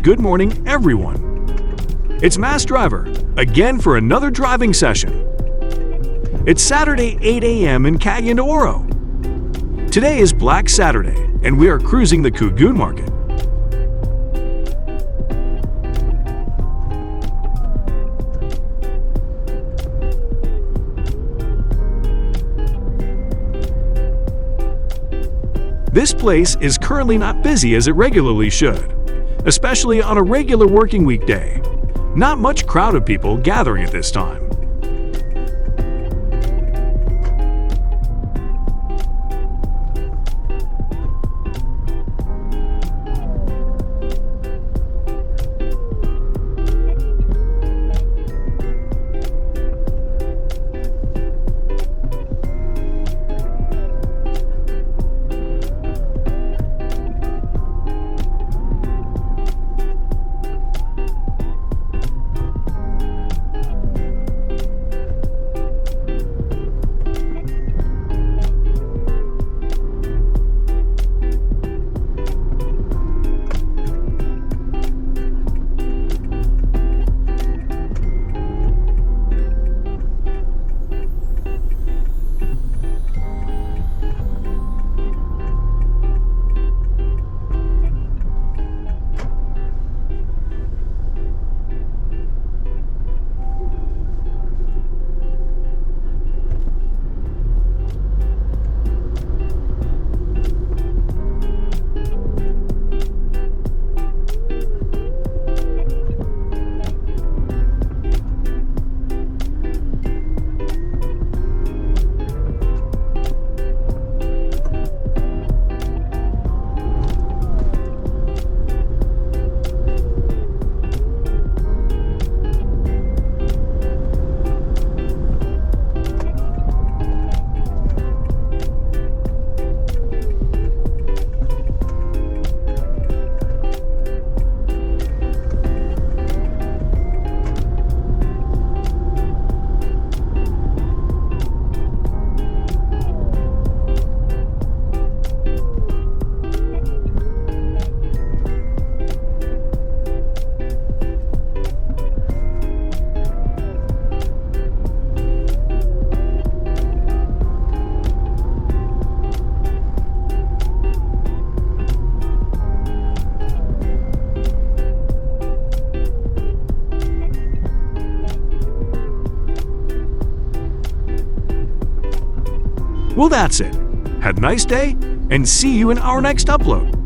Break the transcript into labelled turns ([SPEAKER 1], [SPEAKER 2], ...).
[SPEAKER 1] good morning, everyone. It's Mass Driver, again for another driving session. It's Saturday, 8 a.m. in Cagayan de Oro. Today is Black Saturday, and we are cruising the Cogon Market. This place is currently not busy as it regularly should, especially on a regular working weekday. Not much crowd of people gathering at this time. Well, that's it. Have a nice day, and see you in our next upload.